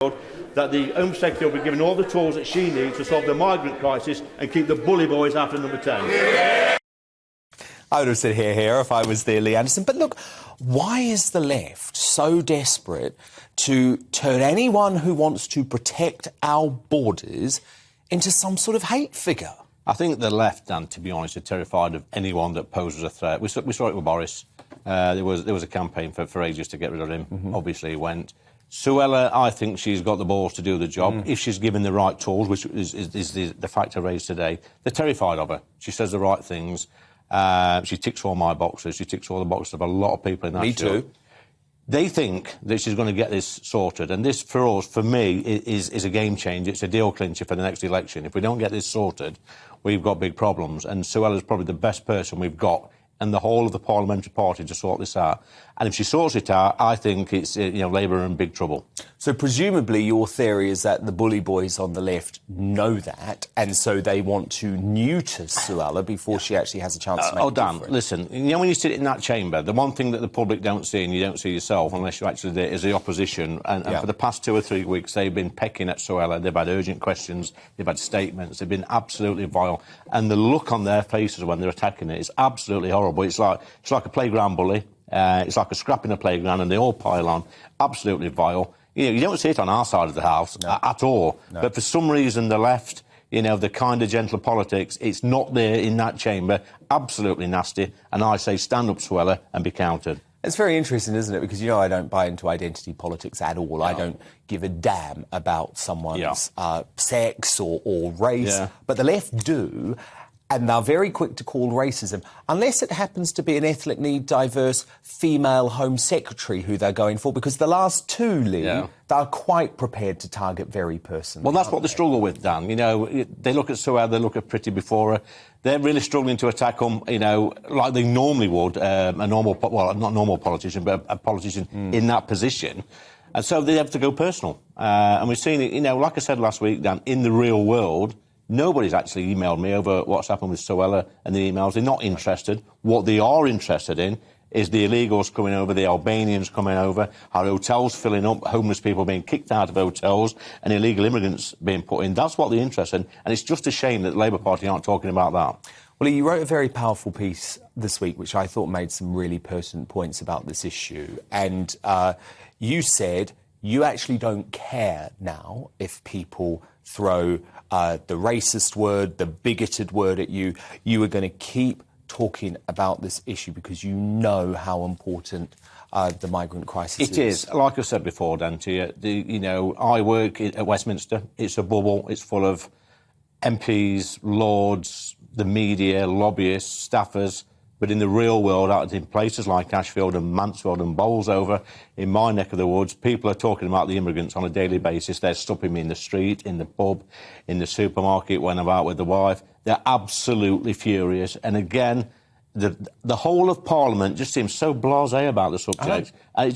that the Home Secretary will be given all the tools that she needs to solve the migrant crisis and keep the bully boys out of number 10. I would have said here if I was there, Lee Anderson. But look, why is the left so desperate to turn anyone who wants to protect our borders into some sort of hate figure? I think the left, Dan, to be honest, are terrified of anyone that poses a threat. We saw it with Boris. There was a campaign for ages to get rid of him. Obviously, he went. Suella, I think she's got the balls to do the job if she's given the right tools, which is the fact I raised today. They're terrified of her. She says the right things. She ticks all my boxes. She ticks all the boxes of a lot of people in that show. Me too. They think that she's going to get this sorted, and this, for us, for me, is a game changer. It's a deal clincher for the next election. If we don't get this sorted, we've got big problems, and Suella's probably the best person we've got and the whole of the parliamentary party to sort this out. And if she sorts it out, I think it's, Labour are in big trouble. So presumably your theory is that the bully boys on the left know that, and so they want to neuter Suella before she actually has a chance to make a difference. Dan, listen, when you sit in that chamber, the one thing that the public don't see, and you don't see yourself unless you're actually there, is the opposition. And for the past 2 or 3 weeks, they've been pecking at Suella. They've had urgent questions. They've had statements. They've been absolutely vile. And the look on their faces when they're attacking it is absolutely horrible. It's like a playground bully. It's like a scrap in a playground, and they all pile on. Absolutely vile. You don't see it on our side of the house at all. No. But for some reason, the left, the kind of gentle politics, it's not there in that chamber. Absolutely nasty. And I say, stand up, Suella, and be counted. It's very interesting, isn't it? Because, I don't buy into identity politics at all. No. I don't give a damn about someone's sex or race. Yeah. But the left do. And they're very quick to call racism, unless it happens to be an ethnically diverse female Home Secretary who they're going for, because the last two, Lee, they're quite prepared to target very personally. Well, that's what they struggle with, Dan. They look at Suella, they look at Pretty before her. They're really struggling to attack them, like they normally would, not normal politician, but a politician in that position. And so they have to go personal. And we've seen it, like I said last week, Dan, in the real world, nobody's actually emailed me over what's happened with Suella and the emails. They're not interested. What they are interested in is the illegals coming over, the Albanians coming over, our hotels filling up, homeless people being kicked out of hotels, and illegal immigrants being put in. That's what they're interested in. And it's just a shame that the Labour Party aren't talking about that. Well, you wrote a very powerful piece this week, which I thought made some really pertinent points about this issue. And you said you actually don't care now if people throw the racist word, the bigoted word at you. You are going to keep talking about this issue because you know how important the migrant crisis is. It is. Like I said before, Dan, to you, I work at Westminster. It's a bubble. It's full of MPs, lords, the media, lobbyists, staffers. But in the real world, out in places like Ashfield and Mansfield and Bolsover, in my neck of the woods, people are talking about the immigrants on a daily basis. They're stopping me in the street, in the pub, in the supermarket, when I'm out with the wife. They're absolutely furious. And again, the whole of Parliament just seems so blasé about the subject. And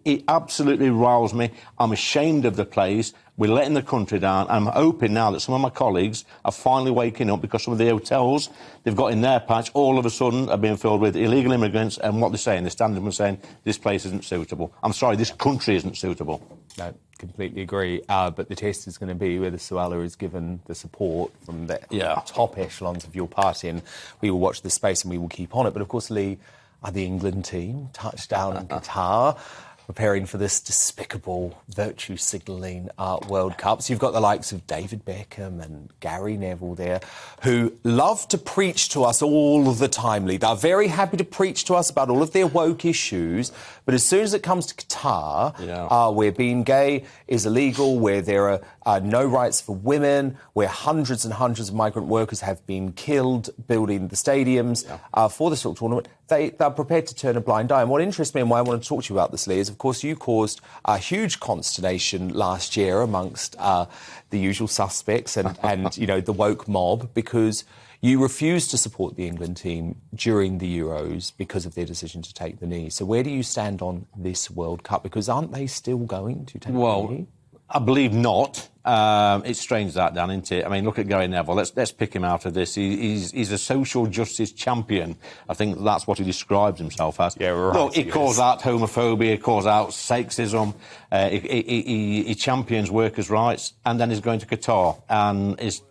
it absolutely riles me. I'm ashamed of the place. We're letting the country down. I'm hoping now that some of my colleagues are finally waking up, because some of the hotels they've got in their patch all of a sudden are being filled with illegal immigrants, and what they're saying, they're standing up and saying, this place isn't suitable. I'm sorry, this country isn't suitable. No, completely agree. But the test is going to be whether Suella is given the support from the top echelons of your party, and we will watch this space and we will keep on it. But of course, Lee, the England team touched down in Qatar, preparing for this despicable virtue signalling World Cup. So you've got the likes of David Beckham and Gary Neville there, who love to preach to us all the time, Lee. They're very happy to preach to us about all of their woke issues, but as soon as it comes to Qatar, where being gay is illegal, where there are no rights for women, where hundreds and hundreds of migrant workers have been killed building the stadiums for this sort of tournament, they're prepared to turn a blind eye. And what interests me and why I want to talk to you about this, Lee, is, of course, you caused a huge consternation last year amongst the usual suspects and the woke mob, because you refused to support the England team during the Euros because of their decision to take the knee. So where do you stand on this World Cup? Because aren't they still going to take the knee? I believe not. It's strange that, Dan, isn't it? I mean, look at Gary Neville. Let's pick him out of this. He's a social justice champion. I think that's what he describes himself as. Yeah, right. Look, he calls out homophobia, he calls out sexism, he champions workers' rights, and then he's going to Qatar and is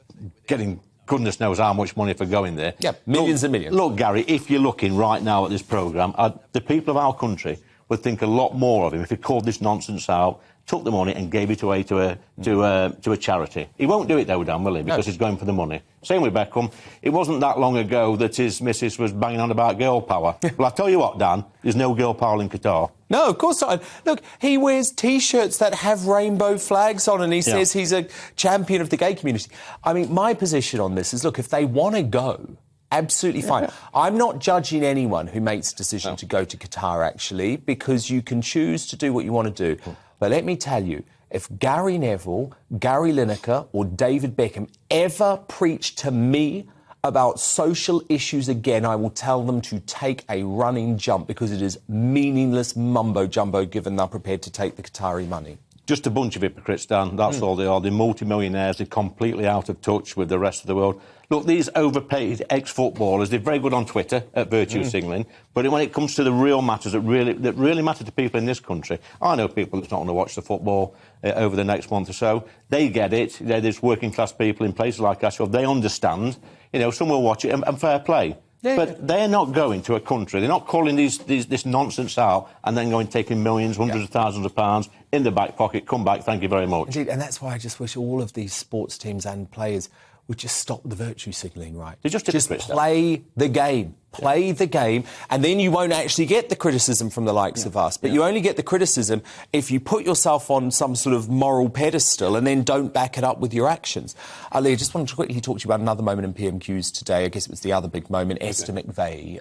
getting goodness knows how much money for going there. Yeah, millions and millions. Look, Gary, if you're looking right now at this programme, the people of our country would think a lot more of him if he called this nonsense out, took the money and gave it away to a charity. He won't do it, though, Dan, will he? Because he's going for the money. Same with Beckham. It wasn't that long ago that his missus was banging on about girl power. Well, I tell you what, Dan, there's no girl power in Qatar. No, of course not. Look, he wears T-shirts that have rainbow flags on and he says he's a champion of the gay community. I mean, my position on this is, look, if they want to go, absolutely fine. I'm not judging anyone who makes a decision to go to Qatar, actually, because you can choose to do what you want to do. But let me tell you, if Gary Neville, Gary Lineker or David Beckham ever preach to me about social issues again, I will tell them to take a running jump because it is meaningless mumbo-jumbo given they're prepared to take the Qatari money. Just a bunch of hypocrites, Dan. That's all they are. They're multi-millionaires. They're completely out of touch with the rest of the world. Look, these overpaid ex-footballers, they're very good on Twitter at virtue signalling, but when it comes to the real matters that really matter to people in this country, I know people that's not going to watch the football over the next month or so. They get it. There's working-class people in places like Ashfield. They understand. You know, some will watch it, and fair play. Yeah, but they're not going to a country. They're not calling this nonsense out and then going taking millions, hundreds of thousands of pounds in the back pocket. Come back, thank you very much. Indeed, and that's why I just wish all of these sports teams and players would just stop the virtue signalling, right? They just play the game. Play the game, and then you won't actually get the criticism from the likes of us. But you only get the criticism if you put yourself on some sort of moral pedestal and then don't back it up with your actions. Ali, I just wanted to quickly talk to you about another moment in PMQs today. I guess it was the other big moment, Esther McVeigh.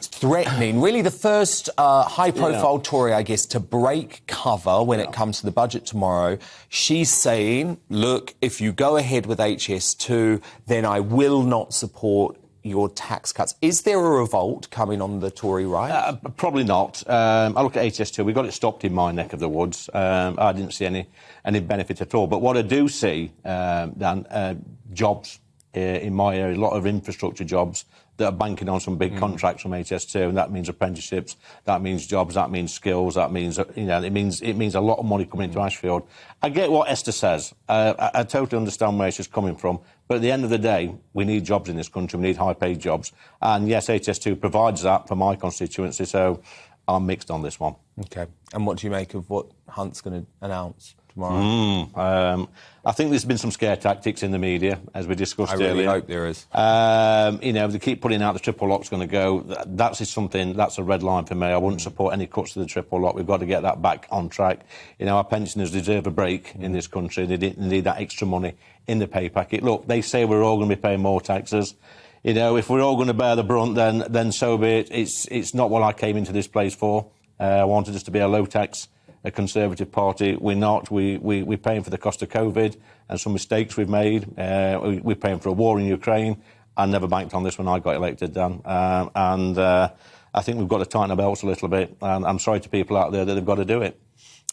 Threatening, really the first high-profile Tory, I guess, to break cover when it comes to the budget tomorrow. She's saying, look, if you go ahead with HS2, then I will not support your tax cuts. Is there a revolt coming on the Tory right? Probably not. I look at HS2. We got it stopped in my neck of the woods. I didn't see any benefit at all. But what I do see, Dan, jobs in my area, a lot of infrastructure jobs that are banking on some big contracts from HS2, and that means apprenticeships, that means jobs, that means skills, that means, you know, it means a lot of money coming into Ashfield. I get what Esther says. I totally understand where she's coming from. But at the end of the day, we need jobs in this country. We need high-paid jobs. And yes, HS2 provides that for my constituency, so I'm mixed on this one. OK. And what do you make of what Hunt's going to announce tomorrow? I think there's been some scare tactics in the media, as we discussed earlier. I really hope there is. You know, they keep putting out the triple lock's going to go. That's a red line for me. I wouldn't support any cuts to the triple lock. We've got to get that back on track. You know, our pensioners deserve a break in this country. They need that extra money in the pay packet. Look, they say we're all going to be paying more taxes. You know, if we're all going to bear the brunt, then so be it. It's not what I came into this place for. I wanted us to be a low-tax, a Conservative party. We're not. We're paying for the cost of COVID and some mistakes we've made. We're paying for a war in Ukraine. I never banked on this when I got elected, Dan. I think we've got to tighten our belts a little bit. And I'm sorry to people out there that they've got to do it.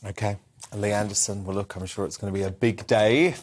OK. Lee Anderson, well, look, I'm sure it's going to be a big day